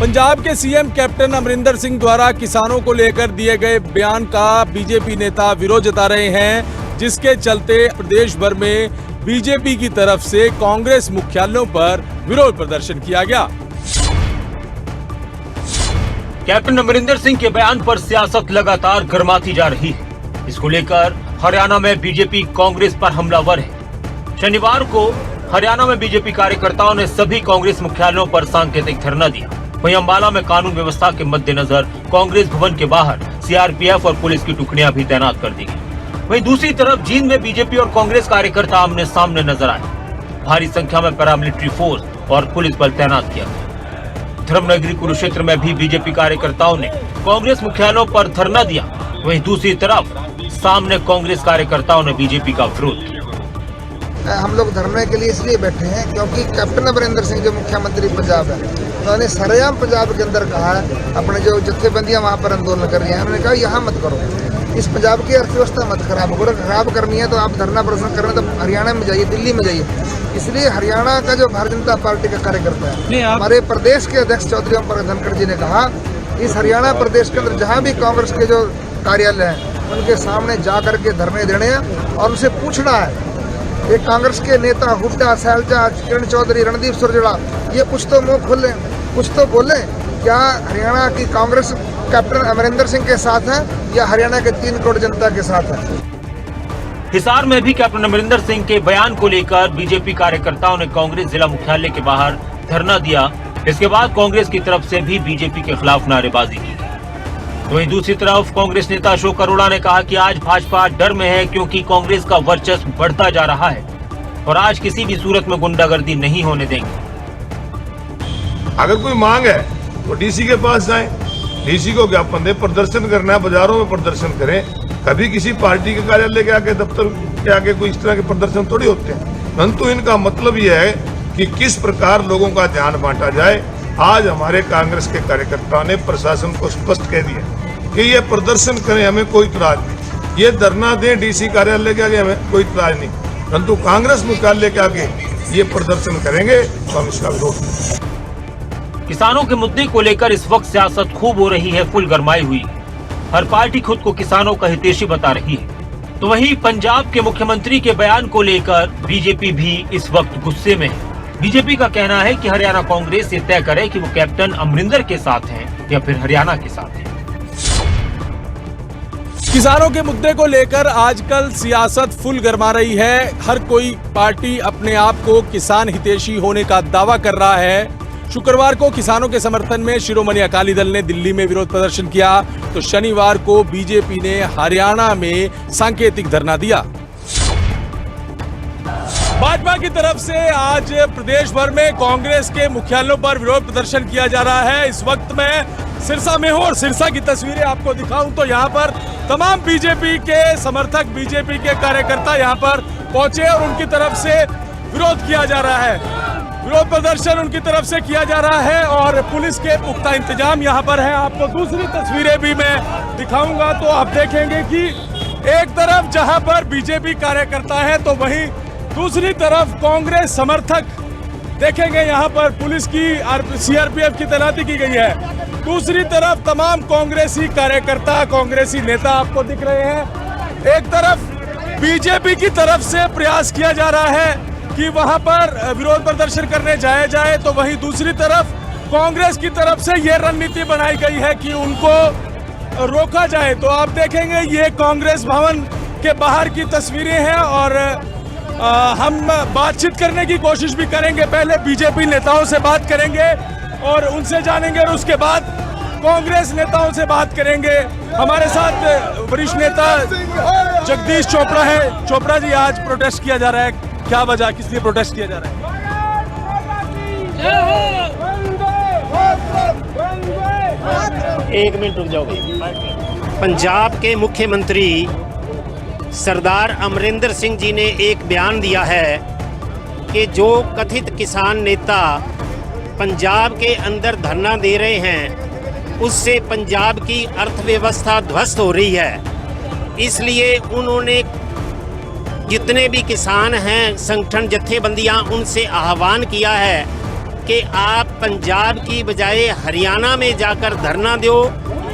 पंजाब के CM captain Amarinder Singh द्वारा किसानों को लेकर दिए गए बयान का बीजेपी नेता विरोध जता रहे हैं, जिसके चलते प्रदेश भर में बीजेपी की तरफ से कांग्रेस मुख्यालयों पर विरोध प्रदर्शन किया गया। कैप्टन अमरिंदर सिंह के बयान पर सियासत लगातार गर्माती जा रही है। इसको लेकर हरियाणा में बीजेपी कांग्रेस पर हमलावर है। शनिवार को हरियाणा में बीजेपी कार्यकर्ताओं ने सभी कांग्रेस मुख्यालयों पर सांकेतिक धरना दिया। वहीं अम्बाला में कानून व्यवस्था के मद्देनजर कांग्रेस भवन के बाहर सीआरपीएफ और पुलिस की टुकड़ियां भी तैनात कर दी गई। वहीं दूसरी तरफ जींद में बीजेपी और कांग्रेस कार्यकर्ता आमने सामने नजर आए। भारी संख्या में पैरामिलिट्री फोर्स और पुलिस बल तैनात किया गया। धर्मनगरी कुरुक्षेत्र में भी बीजेपी कार्यकर्ताओं ने कांग्रेस मुख्यालयों पर धरना दिया। वहीं दूसरी तरफ सामने कांग्रेस कार्यकर्ताओं ने बीजेपी का विरोध किया। हम लोग धरने के लिए इसलिए बैठे हैं क्योंकि कैप्टन अमरिंदर सिंह जो मुख्यमंत्री पंजाब है, उन्होंने सरेआम पंजाब के अंदर कहा है, अपने जो जत्थेबंदियां वहाँ पर आंदोलन कर रही हैं, उन्होंने कहा यहाँ मत करो, इस पंजाब की अर्थव्यवस्था मत खराब करनी है तो आप धरना प्रदर्शन कर रहे हैं तो हरियाणा में जाइए, दिल्ली में जाइए। इसलिए हरियाणा का जो भारतीय जनता पार्टी का कार्यकर्ता है, हमारे प्रदेश के अध्यक्ष चौधरी ओम प्रकाश धनखड़ जी ने कहा, इस हरियाणा प्रदेश के अंदर जहाँ भी कांग्रेस के जो कार्यालय हैं उनके सामने जा करके धरने देने हैं और उनसे पूछना है, ये कांग्रेस के नेता हुड्डा, सैलजा, किरण चौधरी, रणदीप सुरजेवाला, ये कुछ तो मुंह खोलें, कुछ तो बोलें, क्या हरियाणा की कांग्रेस कैप्टन अमरिंदर सिंह के साथ है या हरियाणा के 3 करोड़ जनता के साथ है। हिसार में भी कैप्टन अमरिंदर सिंह के बयान को लेकर बीजेपी कार्यकर्ताओं ने कांग्रेस जिला मुख्यालय के बाहर धरना दिया। इसके बाद कांग्रेस की तरफ से भी बीजेपी के खिलाफ नारेबाजी की। वहीं दूसरी तरफ कांग्रेस नेता अशोक अरोड़ा ने कहा कि आज भाजपा डर में है क्योंकि कांग्रेस का वर्चस्व बढ़ता जा रहा है और आज किसी भी सूरत में गुंडागर्दी नहीं होने देंगे। अगर कोई मांग है तो डीसी के पास जाएं, डीसी को ज्ञापन दे, प्रदर्शन करना है, बाजारों में प्रदर्शन करें। कभी किसी पार्टी के कार्यालय के आगे, दफ्तर के आगे कोई इस तरह के प्रदर्शन थोड़ी होते हैं, परंतु इनका मतलब यह है कि किस प्रकार लोगों का ध्यान बांटा जाए। आज हमारे कांग्रेस के कार्यकर्ताओं ने प्रशासन को स्पष्ट कह दिया कि ये प्रदर्शन करें, हमें कोई इतराज नहीं, ये धरना दें डीसी कार्यालय के आगे, हमें कोई इतराज नहीं, परंतु कांग्रेस मुख्यालय के आगे ये प्रदर्शन करेंगे तो हम इसका विरोध करेंगे। किसानों के मुद्दे को लेकर इस वक्त सियासत खूब हो रही है, फुल गरमाई हुई। हर पार्टी खुद को किसानों का हितैषी बता रही है। तो वहीं पंजाब के मुख्यमंत्री के बयान को लेकर बीजेपी भी इस वक्त गुस्से में है। बीजेपी का कहना है कि हरियाणा कांग्रेस ये तय करे कि वो कैप्टन अमरिंदर के साथ है या फिर हरियाणा के साथ है। किसानों के मुद्दे को लेकर आजकल सियासत फुल गरमा रही है। हर कोई पार्टी अपने आप को किसान हितैषी होने का दावा कर रहा है। शुक्रवार को किसानों के समर्थन में शिरोमणि अकाली दल ने दिल्ली में विरोध प्रदर्शन किया, तो शनिवार को बीजेपी ने हरियाणा में सांकेतिक धरना दिया। भाजपा की तरफ से आज प्रदेश भर में कांग्रेस के मुख्यालयों पर विरोध प्रदर्शन किया जा रहा है। इस वक्त मैं सिरसा में हूं और सिरसा की तस्वीरें आपको दिखाऊं तो यहाँ पर तमाम बीजेपी के समर्थक, बीजेपी के कार्यकर्ता यहाँ पर पहुंचे और उनकी तरफ से विरोध किया जा रहा है। विरोध प्रदर्शन उनकी तरफ से किया जा रहा है और पुलिस के पुख्ता इंतजाम यहाँ पर है। आपको दूसरी तस्वीरें भी मैं दिखाऊंगा तो आप देखेंगे कि एक तरफ जहाँ पर बीजेपी कार्यकर्ता है तो वहीं दूसरी तरफ कांग्रेस समर्थक देखेंगे। यहाँ पर पुलिस की सीआरपीएफ की तैनाती की गई है। दूसरी तरफ तमाम कांग्रेसी कार्यकर्ता, कांग्रेसी नेता आपको दिख रहे हैं। एक तरफ बीजेपी की तरफ से प्रयास किया जा रहा है कि वहां पर विरोध प्रदर्शन करने जाया जाए, तो वहीं दूसरी तरफ कांग्रेस की तरफ से यह रणनीति बनाई गई है कि उनको रोका जाए। तो आप देखेंगे ये कांग्रेस भवन के बाहर की तस्वीरें हैं और हम बातचीत करने की कोशिश भी करेंगे। पहले बीजेपी नेताओं से बात करेंगे और उनसे जानेंगे और उसके बाद कांग्रेस नेताओं से बात करेंगे। हमारे साथ वरिष्ठ नेता जगदीश चोपड़ा है। चोपड़ा जी, आज प्रोटेस्ट किया जा रहा है, क्या वजह, किस लिए प्रोटेस्ट किया जा रहा है? 1 मिनट रुक जाओ। पंजाब के मुख्यमंत्री सरदार अमरिंदर सिंह जी ने एक बयान दिया है कि जो कथित किसान नेता पंजाब के अंदर धरना दे रहे हैं उससे पंजाब की अर्थव्यवस्था ध्वस्त हो रही है। इसलिए उन्होंने जितने भी किसान हैं, संगठन, जत्थेबंदियां, उनसे आह्वान किया है कि आप पंजाब की बजाय हरियाणा में जाकर धरना दो,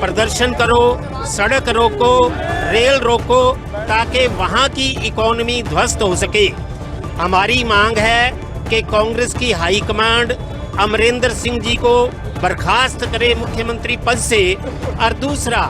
प्रदर्शन करो, सड़क रोको, रेल रोको, ताकि वहाँ की इकोनॉमी ध्वस्त हो सके। हमारी मांग है कि कांग्रेस की हाईकमांड अमरिंदर सिंह जी को बर्खास्त करे मुख्यमंत्री पद से, और दूसरा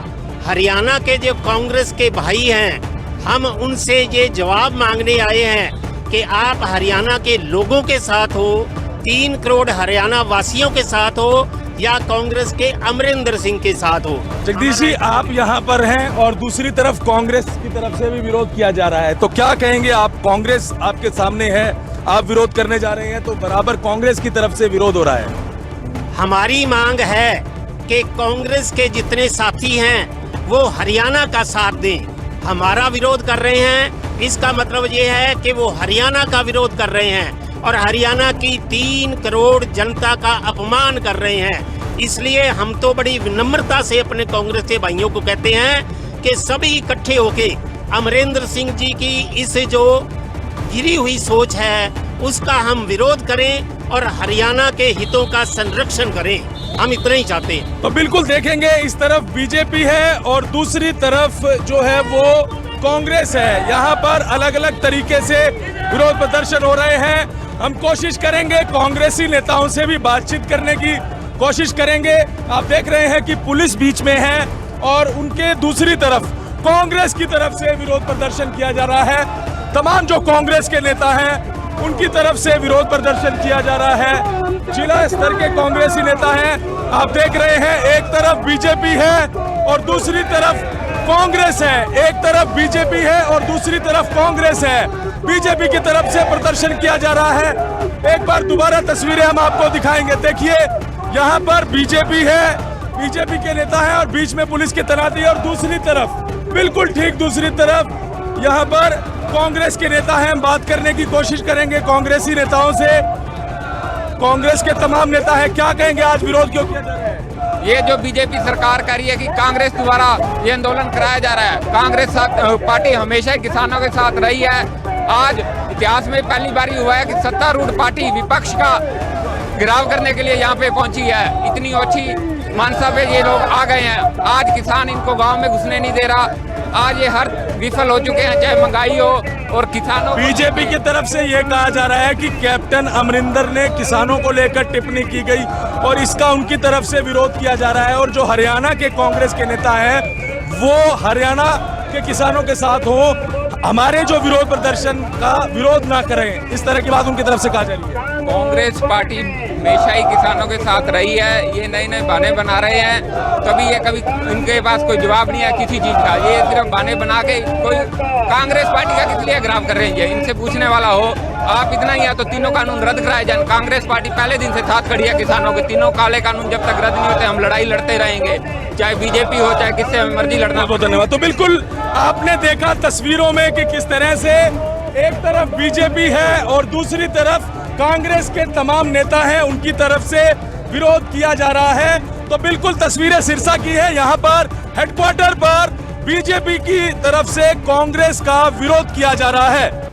हरियाणा के जो कांग्रेस के भाई हैं, हम उनसे ये जवाब मांगने आए हैं कि आप हरियाणा के लोगों के साथ हो, 3 करोड़ हरियाणा वासियों के साथ हो, या कांग्रेस के अमरिंदर सिंह के साथ हो। जगदीश जी, आप यहाँ पर हैं और दूसरी तरफ कांग्रेस की तरफ से भी विरोध किया जा रहा है, तो क्या कहेंगे आप? कांग्रेस आपके सामने है, आप विरोध करने जा रहे हैं, तो बराबर कांग्रेस की तरफ से विरोध हो रहा है। हमारी मांग है कि कांग्रेस के जितने साथी हैं वो हरियाणा का साथ दें। हमारा विरोध कर रहे हैं, इसका मतलब ये है कि वो हरियाणा का विरोध कर रहे हैं और हरियाणा की 3 करोड़ जनता का अपमान कर रहे हैं। इसलिए हम तो बड़ी विनम्रता से अपने कांग्रेस के भाइयों को कहते हैं कि सभी इकट्ठे होके अमरिंदर सिंह जी की इस जो गिरी हुई सोच है उसका हम विरोध करें और हरियाणा के हितों का संरक्षण करें। हम इतना ही चाहते हैं। तो बिल्कुल देखेंगे, इस तरफ बीजेपी है और दूसरी तरफ जो है वो कांग्रेस है। यहाँ पर अलग अलग तरीके से विरोध प्रदर्शन हो रहे हैं। हम कोशिश करेंगे कांग्रेसी नेताओं से भी बातचीत करने की कोशिश करेंगे। आप देख रहे हैं कि पुलिस बीच में है और उनके दूसरी तरफ कांग्रेस की तरफ से विरोध प्रदर्शन किया जा रहा है। तमाम जो कांग्रेस के नेता हैं उनकी तरफ से विरोध प्रदर्शन किया जा रहा है। जिला स्तर के कांग्रेसी नेता हैं, आप देख रहे हैं, एक तरफ बीजेपी है और दूसरी तरफ कांग्रेस है। एक तरफ बीजेपी है और दूसरी तरफ कांग्रेस है। बीजेपी की तरफ से प्रदर्शन किया जा रहा है। एक बार दोबारा तस्वीरें हम आपको दिखाएंगे। देखिए, यहाँ पर बीजेपी है, बीजेपी के नेता हैं और बीच में पुलिस की तैनाती है और दूसरी तरफ, बिल्कुल ठीक दूसरी तरफ यहाँ पर कांग्रेस के नेता हैं। बात करने की कोशिश करेंगे कांग्रेसी नेताओं से। कांग्रेस के तमाम नेता हैं, क्या कहेंगे आज विरोध क्यों किया जा रहा है? ये जो बीजेपी सरकार कर रही है कि कांग्रेस द्वारा ये आंदोलन कराया जा रहा है। कांग्रेस पार्टी हमेशा ही किसानों के साथ रही है। आज इतिहास में पहली बार हुआ है कि सत्तारूढ़ पार्टी विपक्ष का गिराव करने के लिए यहाँ पे पहुंची है। इतनी अच्छी मानसा पे ये लोग आ गए हैं। आज किसान इनको गांव में घुसने नहीं दे रहा। आज ये हर विफल हो चुके हैं, चाहे महंगाई हो और किसानों। बीजेपी की तरफ से ये कहा जा रहा है कि कैप्टन अमरिंदर ने किसानों को लेकर टिप्पणी की गई और इसका उनकी तरफ से विरोध किया जा रहा है। और जो हरियाणा के कांग्रेस के नेता हैं वो हरियाणा के किसानों के साथ हो, हमारे जो विरोध प्रदर्शन का विरोध ना करें, इस तरह की बात उनकी तरफ से कहा जा रही है। कांग्रेस पार्टी हमेशा ही किसानों के साथ रही है। ये नए नए बहाने बना रहे हैं, कभी इनके पास कोई जवाब नहीं है किसी चीज का। ये सिर्फ बहाने बना के कोई कांग्रेस पार्टी का किस लिए घिराव कर रहे हैं, इनसे पूछने वाला हो। आप इतना ही है तो तीनों कानून रद्द कराए जाए। कांग्रेस पार्टी पहले दिन से साथ खड़ी है किसानों के। तीनों काले कानून जब तक रद्द नहीं होते हम लड़ाई लड़ते रहेंगे, चाहे बीजेपी हो चाहे किससे मर्जी लड़ना। बहुत धन्यवाद। तो बिल्कुल आपने देखा तस्वीरों में कि किस तरह से एक तरफ बीजेपी है और दूसरी तरफ कांग्रेस के तमाम नेता हैं, उनकी तरफ से विरोध किया जा रहा है। तो बिल्कुल तस्वीरें सिरसा की है। यहाँ पर हेडक्वार्टर पर बीजेपी की तरफ से कांग्रेस का विरोध किया जा रहा है।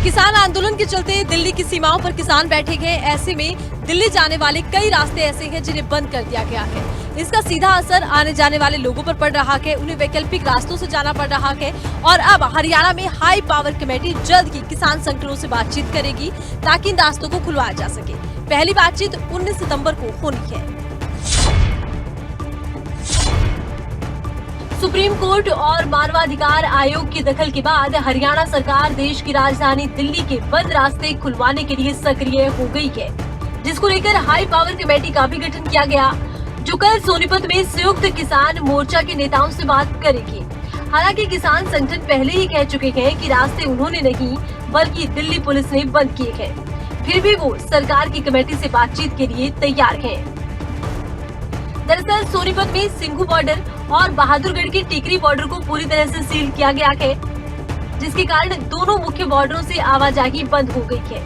किसान आंदोलन के चलते दिल्ली की सीमाओं पर किसान बैठे गए। ऐसे में दिल्ली जाने वाले कई रास्ते ऐसे हैं जिन्हें बंद कर दिया गया है। इसका सीधा असर आने जाने वाले लोगों पर पड़ रहा है। उन्हें वैकल्पिक रास्तों से जाना पड़ रहा है। और अब हरियाणा में हाई पावर कमेटी जल्द ही किसान संगठनों से बातचीत करेगी ताकि इन रास्तों को खुलवाया जा सके। पहली बातचीत 19 सितंबर को होनी है। सुप्रीम कोर्ट और मानवाधिकार आयोग की दखल के बाद हरियाणा सरकार देश की राजधानी दिल्ली के बंद रास्ते खुलवाने के लिए सक्रिय हो गई है, जिसको लेकर हाई पावर कमेटी का भी गठन किया गया, जो कल सोनीपत में संयुक्त किसान मोर्चा के नेताओं से बात करेगी। हालांकि किसान संगठन पहले ही कह चुके हैं कि रास्ते उन्होंने नहीं बल्कि दिल्ली पुलिस ने बंद किए हैं। फिर भी वो सरकार की कमेटी से बातचीत के लिए तैयार हैं। दरअसल सोनीपत में सिंघू बॉर्डर और बहादुरगढ़ के टिकरी बॉर्डर को पूरी तरह से सील किया गया है, जिसके कारण दोनों मुख्य बॉर्डरों से आवाजाही बंद हो गई है।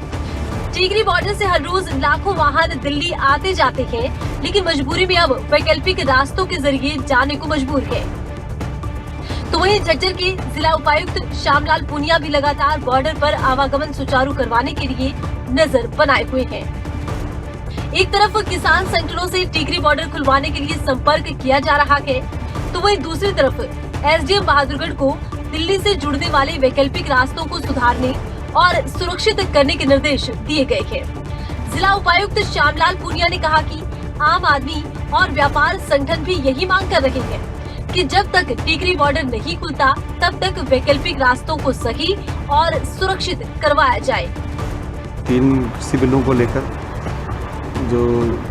टिकरी बॉर्डर से हर रोज लाखों वाहन दिल्ली आते जाते हैं, लेकिन मजबूरी में अब वैकल्पिक रास्तों के जरिए जाने को मजबूर है। तो वहीं झज्जर के जिला उपायुक्त श्यामलाल पुनिया भी लगातार बॉर्डर पर आवागमन सुचारू करवाने के लिए नजर बनाए हुए हैं। एक तरफ किसान संगठनों से टिकरी बॉर्डर खुलवाने के लिए संपर्क किया जा रहा है, तो वहीं दूसरी तरफ एसडीएम बहादुरगढ़ को दिल्ली से जुड़ने वाले वैकल्पिक रास्तों को सुधारने और सुरक्षित करने के निर्देश दिए गए हैं। जिला उपायुक्त श्यामलाल पूनिया ने कहा कि आम आदमी और व्यापार संगठन भी यही मांग कर रहे हैं कि जब तक टिकरी बॉर्डर नहीं खुलता तब तक वैकल्पिक रास्तों को सही और सुरक्षित करवाया जाए। 3 कृषि बिलों को लेकर जो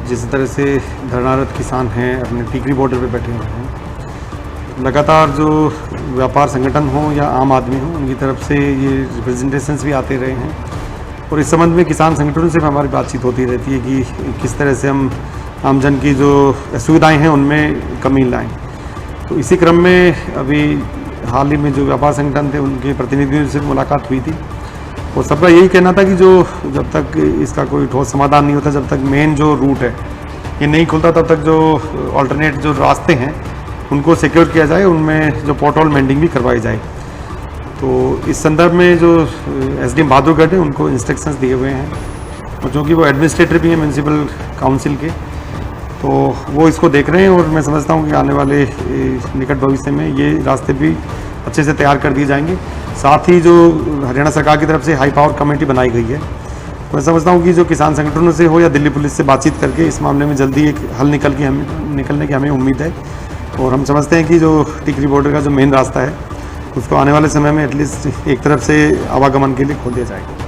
जिस तरह से धरनारत किसान हैं अपने टिकरी बॉर्डर पे बैठे हुए हैं, लगातार जो व्यापार संगठन हो या आम आदमी हो उनकी तरफ से ये रिप्रेजेंटेशंस भी आते रहे हैं और इस संबंध में किसान संगठनों से भी हमारी बातचीत होती रहती है कि किस तरह से हम आमजन की जो सुविधाएं हैं उनमें कमी लाएं। तो इसी क्रम में अभी हाल ही में जो व्यापार संगठन थे उनके प्रतिनिधियों से मुलाकात हुई थी और सबका यही कहना था कि जो जब तक इसका कोई ठोस समाधान नहीं होता, जब तक मेन जो रूट है ये नहीं खुलता, तब तक जो ऑल्टरनेट जो रास्ते हैं उनको सिक्योर किया जाए, उनमें जो पोर्टल मेंडिंग भी करवाई जाए। तो इस संदर्भ में जो एसडीएम बहादुरगढ़ है उनको इंस्ट्रक्शंस दिए हुए हैं और चूँकि वो एडमिनिस्ट्रेटर भी हैं म्यूनसिपल काउंसिल के, तो वो इसको देख रहे हैं और मैं समझता हूँ कि आने वाले निकट भविष्य में ये रास्ते भी अच्छे से तैयार कर दिए जाएंगे। साथ ही जो हरियाणा सरकार की तरफ से हाई पावर कमेटी बनाई गई है, मैं समझता हूँ कि जो किसान संगठनों से हो या दिल्ली पुलिस से बातचीत करके इस मामले में जल्दी एक हल निकलने की हमें उम्मीद है और हम समझते हैं कि जो टिकरी बॉर्डर का जो मेन रास्ता है उसको आने वाले समय में एटलीस्ट एक तरफ से आवागमन के लिए खोल दिया जाएगा।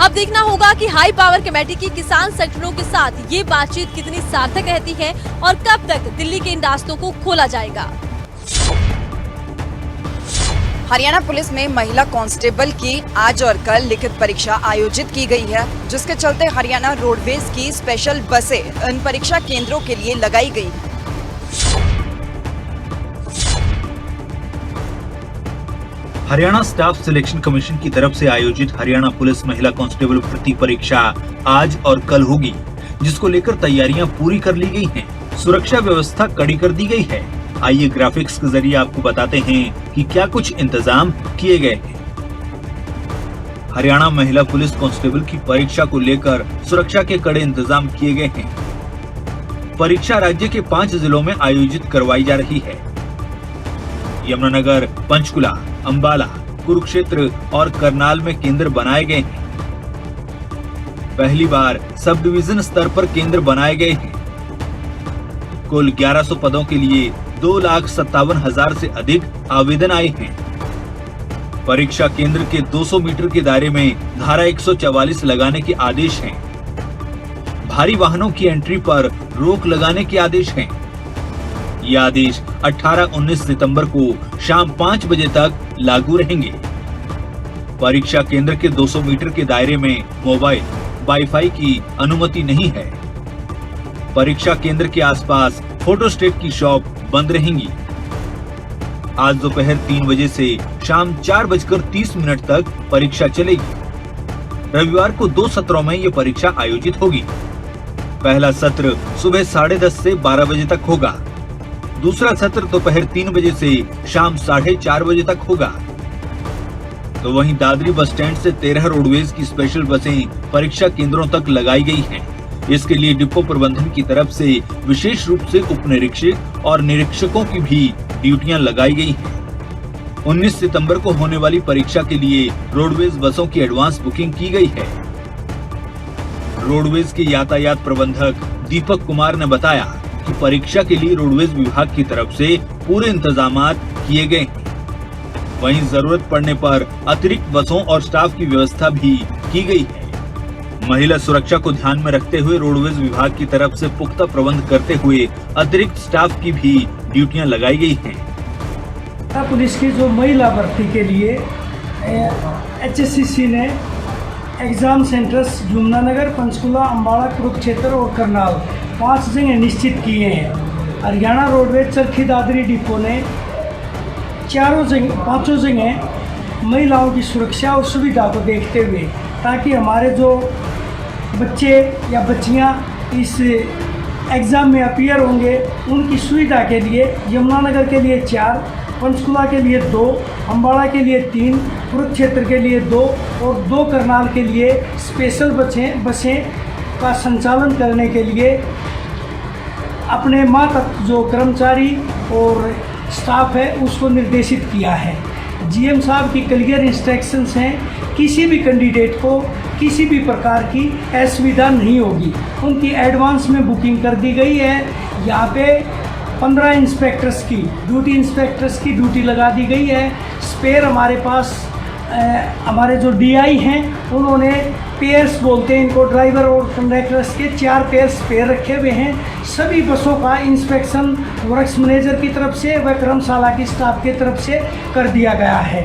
अब देखना होगा कि हाई पावर कमेटी की किसान संगठनों के साथ ये बातचीत कितनी सार्थक रहती है और कब तक दिल्ली के इन रास्तों को खोला जाएगा। हरियाणा पुलिस में महिला कांस्टेबल की आज और कल लिखित परीक्षा आयोजित की गई है, जिसके चलते हरियाणा रोडवेज की स्पेशल बसें इन परीक्षा केंद्रों के लिए लगाई गई। हरियाणा स्टाफ सिलेक्शन कमीशन की तरफ से आयोजित हरियाणा पुलिस महिला कांस्टेबल भर्ती परीक्षा आज और कल होगी, जिसको लेकर तैयारियां पूरी कर ली गई हैं। सुरक्षा व्यवस्था कड़ी कर दी गई है। आइए ग्राफिक्स के जरिए आपको बताते हैं कि क्या कुछ इंतजाम किए गए हैं। हरियाणा महिला पुलिस कांस्टेबल की परीक्षा को लेकर सुरक्षा के कड़े इंतजाम किए गए हैं। परीक्षा राज्य के 5 जिलों में आयोजित करवाई जा रही है। यमुनानगर, पंचकुला, अंबाला, कुरुक्षेत्र और करनाल में केंद्र बनाए गए हैं। पहली बार सब डिवीजन स्तर पर केंद्र बनाए गए हैं। कुल 1100 पदों के लिए 2,57,000 से अधिक आवेदन आए हैं। परीक्षा केंद्र के 200 मीटर के दायरे में धारा 144 लगाने के आदेश हैं। भारी वाहनों की एंट्री पर रोक लगाने के आदेश हैं। ये आदेश 18-19 सितंबर को शाम 5 बजे तक लागू रहेंगे। परीक्षा केंद्र के 200 मीटर के दायरे में मोबाइल, वाईफाई की अनुमति नहीं है। परीक्षा केंद्र के आसपास फोटोस्टेट की शॉप बंद रहेंगी। आज दोपहर 3 बजे से शाम 4:30 तक परीक्षा चलेगी। रविवार को 2 सत्रों में ये परीक्षा आयोजित होगी। पहला सत्र सुबह 10:30 से 12 बजे तक होगा। दूसरा सत्र दोपहर 3 बजे से शाम 4:30 बजे तक होगा। तो वहीं दादरी बस स्टैंड से 13 रोडवेज की स्पेशल बसें परीक्षा केंद्रों तक लगाई गई हैं। इसके लिए डिपो प्रबंधन की तरफ से विशेष रूप से उप निरीक्षक और निरीक्षकों की भी ड्यूटियां लगाई गई हैं। 19 सितंबर को होने वाली परीक्षा के लिए रोडवेज बसों की एडवांस बुकिंग की गई है। रोडवेज के यातायात प्रबंधक दीपक कुमार ने बताया कि परीक्षा के लिए रोडवेज विभाग की तरफ से पूरे इंतजामात किए गए हैं। वहीं जरूरत पड़ने पर अतिरिक्त बसों और स्टाफ की व्यवस्था भी की गई है। महिला सुरक्षा को ध्यान में रखते हुए रोडवेज विभाग की तरफ से पुख्ता प्रबंध करते हुए अतिरिक्त स्टाफ की भी ड्यूटियां लगाई गई हैं। पुलिस की जो महिला भर्ती के लिए HSCC ने एग्जाम सेंटर्स यमुनानगर, पंचकुला, अंबाला, कुरुक्षेत्र और करनाल 5 जगह निश्चित किए हैं। हरियाणा रोडवेज चरखी दादरी डिपो ने 5 जगह महिलाओं की सुरक्षा और सुविधा को देखते हुए, ताकि हमारे जो बच्चे या बच्चियां इस एग्ज़ाम में अपीयर होंगे उनकी सुविधा के लिए यमुनानगर के लिए 4, पंचकुला के लिए 2, अम्बाड़ा के लिए 3, कुरुक्षेत्र के लिए 2 और 2 करनाल के लिए स्पेशल बसें का संचालन करने के लिए अपने मातहत जो कर्मचारी और स्टाफ है उसको निर्देशित किया है। जीएम साहब की क्लियर इंस्ट्रक्शंस हैं, किसी भी कैंडिडेट को किसी भी प्रकार की असुविधा नहीं होगी। उनकी एडवांस में बुकिंग कर दी गई है। यहाँ पे 15 इंस्पेक्टर्स की ड्यूटी लगा दी गई है। स्पेयर हमारे पास हमारे जो डीआई हैं उन्होंने पेयर्स बोलते हैं इनको, ड्राइवर और कंडक्टर्स के 4 पेयर स्पेयर रखे हुए हैं। सभी बसों का इंस्पेक्शन वर्क्स मैनेजर की तरफ से व कर्मशाला की स्टाफ की तरफ से कर दिया गया है।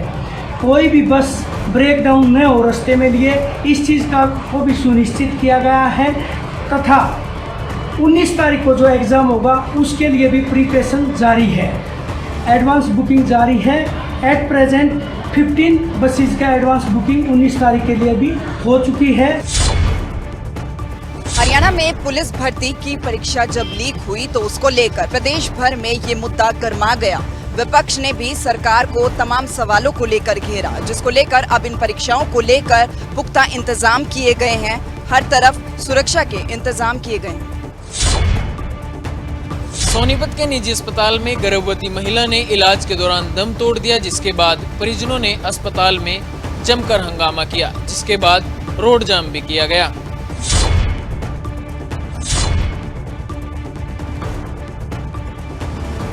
कोई भी बस ब्रेक डाउन न हो रास्ते में लिए, इस चीज़ को भी सुनिश्चित किया गया है। तथा 19 तारीख को जो एग्ज़ाम होगा उसके लिए भी प्रिपरेशन जारी है, एडवांस बुकिंग जारी है। एट प्रेजेंट 15 बसेस का एडवांस बुकिंग 19 तारीख के लिए भी हो चुकी है। हरियाणा में पुलिस भर्ती की परीक्षा जब लीक हुई तो उसको लेकर प्रदेश भर में ये मुद्दा गर्मा गया। विपक्ष ने भी सरकार को तमाम सवालों को लेकर घेरा, जिसको लेकर अब इन परीक्षाओं को लेकर पुख्ता इंतजाम किए गए हैं। हर तरफ सुरक्षा के इंतजाम किए गए हैं। सोनीपत के निजी अस्पताल में गर्भवती महिला ने इलाज के दौरान दम तोड़ दिया, जिसके बाद परिजनों ने अस्पताल में जमकर हंगामा किया, जिसके बाद रोड जाम भी किया गया।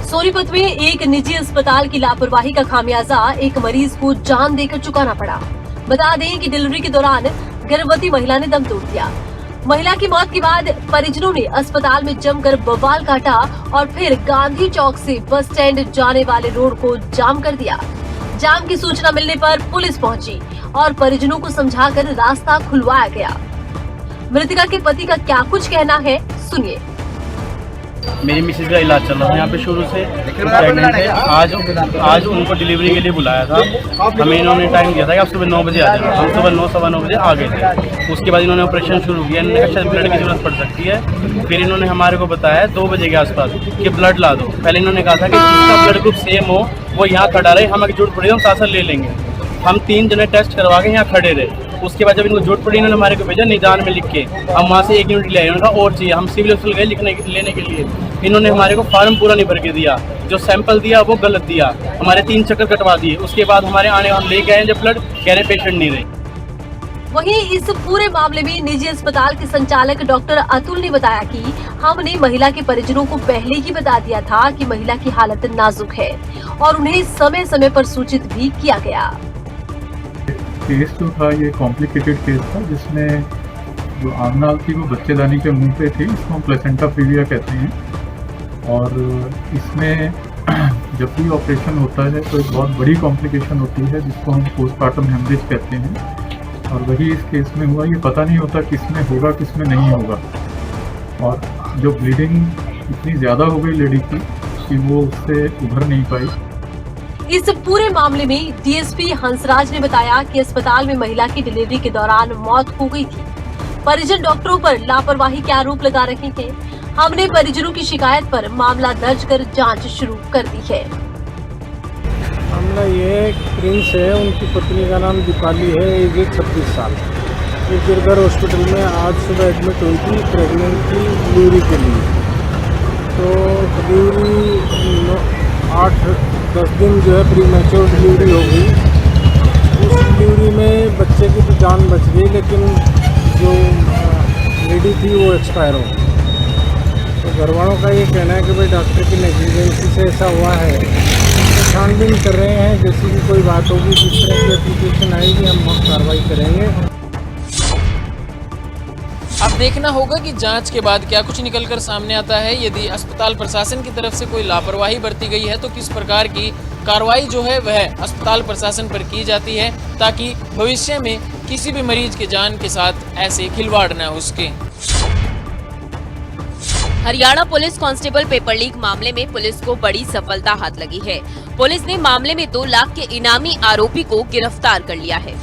सोनीपत में एक निजी अस्पताल की लापरवाही का खामियाजा एक मरीज को जान देकर चुकाना पड़ा। बता दें कि डिलीवरी के दौरान गर्भवती महिला ने दम तोड़ दिया। महिला की मौत के बाद परिजनों ने अस्पताल में जमकर बवाल काटा और फिर गांधी चौक से बस स्टैंड जाने वाले रोड को जाम कर दिया। जाम की सूचना मिलने पर पुलिस पहुंची और परिजनों को समझाकर रास्ता खुलवाया गया। मृतका के पति का क्या कुछ कहना है, सुनिए। मेरी मिसेज का इलाज चल रहा था यहाँ पे शुरू से, प्रेग्नेंट है। आज उनको डिलीवरी के लिए बुलाया था। हमें इन्होंने टाइम दिया था कि आप सुबह 9 बजे आ जाओ। हम सुबह 9 सवा 9 बजे आ गए थे। उसके बाद इन्होंने ऑपरेशन शुरू किया। इन्होंने कहा शायद ब्लड की जरूरत पड़ सकती है। फिर इन्होंने हमारे को बताया 2 बजे के आसपास कि ब्लड ला दो। पहले इन्होंने कहा था कि जिसका ब्लड ग्रुप सेम हो वो यहाँ खड़ा रहे, हमें जरूरत पड़ी हम साथ साथ ले लेंगे। हम 3 जने टेस्ट करवा के यहाँ खड़े रहे। उसके बाद जब इनको जरूरत पड़ी इन्होंने हमारे को भेजा निदान में लिख के। हम वहाँ से 1 यूनिट ले आए। उन्होंने कहा और चाहिए। हम सिविल हॉस्पिटल गए लेने के लिए। इन्होंने हमारे को फार्म पूरा नहीं भर के दिया, जो सैंपल दिया वो गलत दिया। हमारे 3 चक्कर कटवा दिए। उसके बाद हमारे आने हम लेके आए जब ब्लड, कह रहे पेशेंट नहीं रहे। वहीं इस पूरे मामले में निजी अस्पताल के संचालक डॉक्टर अतुल ने बताया कि हमने महिला के परिजनों को पहले ही बता दिया था कि महिला की हालत नाजुक है और उन्हें समय समय पर सूचित भी किया गया। केस जो था ये कॉम्प्लिकेटेड केस था, जिसमें जो आगनाल थी वो बच्चेदानी के मुंह पे थी। इसको हम प्लेसेंटा प्रीविया कहते हैं। और इसमें जब भी ऑपरेशन होता है तो एक बहुत बड़ी कॉम्प्लिकेशन होती है जिसको हम पोस्टमार्टम हेमरेज कहते हैं। और वही इस केस में हुआ। ये पता नहीं होता किसमें होगा किसमें नहीं होगा। और जो ब्लीडिंग इतनी ज़्यादा हो गई लेडी की कि वो उससे उभर नहीं पाई। इस पूरे मामले में डीएसपी हंसराज ने बताया कि अस्पताल में महिला की डिलीवरी के दौरान मौत हो गई थी। परिजन डॉक्टरों पर लापरवाही के आरोप लगा रहे हैं। हमने परिजनों की शिकायत पर मामला दर्ज कर जांच शुरू कर दी है। मामला ये प्रिंस है, उनकी पत्नी का नाम दीपाली है, एज 36 साल। ये गिरधर हॉस्पिटल में आज सुबह एडमिट हुई थी प्रेगनेंट की डिलीवरी के लिए। तो डिलीवरी 8-10 दिन जो है प्री मैच्योर डिलीवरी हो गई। उस डिलीवरी में बच्चे की तो जान बच गई, लेकिन जो लेडी थी वो एक्सपायर हो गई। तो घर वालों का ये कहना है कि भाई डॉक्टर की नेग्लिजेंसी से ऐसा हुआ है। तो छानबीन कर रहे हैं, जैसी भी कोई बात होगी, जिस तरह की एप्लीकेशन आएगी हम कार्रवाई करेंगे। अब देखना होगा कि जांच के बाद क्या कुछ निकलकर सामने आता है। यदि अस्पताल प्रशासन की तरफ से कोई लापरवाही बरती गई है तो किस प्रकार की कार्रवाई जो है वह अस्पताल प्रशासन पर की जाती है, ताकि भविष्य में किसी भी मरीज के जान के साथ ऐसे खिलवाड़ न हो सके। Haryana police constable paper leak मामले में पुलिस को बड़ी सफलता हाथ लगी है। पुलिस ने मामले में 2 लाख के इनामी आरोपी को गिरफ्तार कर लिया है।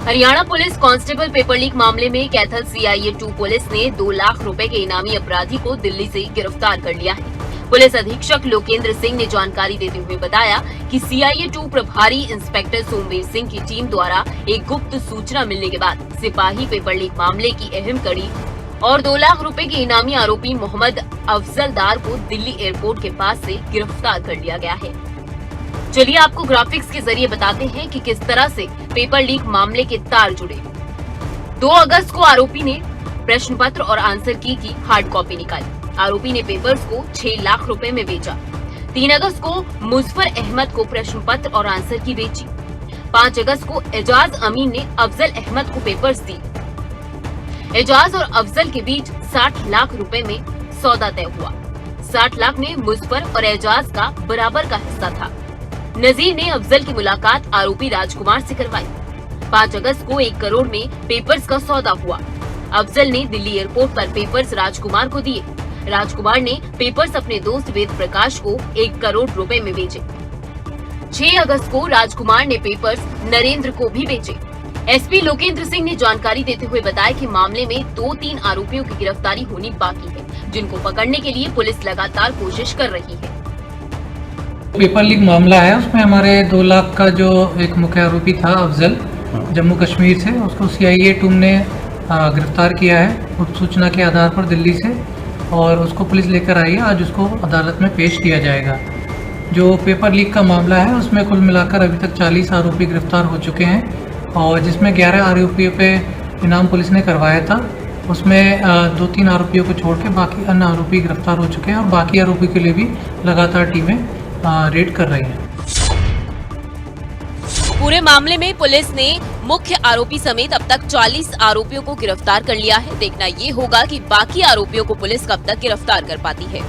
Haryana police constable paper leak मामले में कैथल CIA 2 पुलिस ने 2 लाख रुपए के इनामी अपराधी को दिल्ली से गिरफ्तार कर लिया है। पुलिस अधीक्षक लोकेंद्र सिंह ने जानकारी देते हुए बताया कि CIA 2 प्रभारी इंस्पेक्टर सोमवीर सिंह की टीम द्वारा एक गुप्त सूचना मिलने के बाद सिपाही पेपर लीक मामले की अहम कड़ी और 2 लाख रुपए के इनामी आरोपी मोहम्मद अफजलदार को दिल्ली एयरपोर्ट के पास से गिरफ्तार कर लिया गया है। चलिए आपको ग्राफिक्स के जरिए बताते हैं कि किस तरह से पेपर लीक मामले के तार जुड़े। 2 अगस्त को आरोपी ने प्रश्न पत्र और आंसर की हार्ड कॉपी निकाली। आरोपी ने पेपर्स को 6 लाख रुपए में बेचा। 3 अगस्त को मुजफ्फर अहमद को प्रश्न पत्र और आंसर की बेची। 5 अगस्त को एजाज अमीन ने अफजल अहमद को पेपर्स दिए। एजाज और अफजल के बीच 60 लाख रुपए में सौदा तय हुआ। 60 लाख में मुजफ्फर और एजाज का बराबर का हिस्सा था। नजीर ने अफजल की मुलाकात आरोपी राजकुमार से करवाई। 5 अगस्त को 1 करोड़ में पेपर्स का सौदा हुआ। अफजल ने दिल्ली एयरपोर्ट पर पेपर्स राजकुमार को दिए। राजकुमार ने पेपर्स अपने दोस्त वेद प्रकाश को 1 करोड़ रुपए में बेचे। 6 अगस्त को राजकुमार ने पेपर्स नरेंद्र को भी बेचे। SP लोकेंद्र सिंह ने जानकारी देते हुए बताया कि मामले में 2-3 आरोपियों की गिरफ्तारी होनी बाकी है, जिनको पकड़ने के लिए पुलिस लगातार कोशिश कर रही है। पेपर लीक मामला है, उसमें हमारे 2 लाख का जो एक मुख्य आरोपी था अफजल, जम्मू कश्मीर से, उसको CIA 2 ने गिरफ्तार किया है उस सूचना के आधार पर दिल्ली से, और उसको पुलिस लेकर आई है। आज उसको अदालत में पेश किया जाएगा। जो पेपर लीक का मामला है उसमें कुल मिलाकर अभी तक 40 आरोपी गिरफ्तार हो चुके हैं, और जिसमें 11 आरोपियों पे इनाम पुलिस ने करवाया था। उसमें 2-3 आरोपियों को छोड़ के बाकी अन्य आरोपी गिरफ्तार हो चुके हैं, और बाकी आरोपी के लिए भी लगातार टीमें रेड कर रही हैं। पूरे मामले में पुलिस ने मुख्य आरोपी समेत अब तक 40 आरोपियों को गिरफ्तार कर लिया है। देखना ये होगा कि बाकी आरोपियों को पुलिस कब तक गिरफ्तार कर पाती है।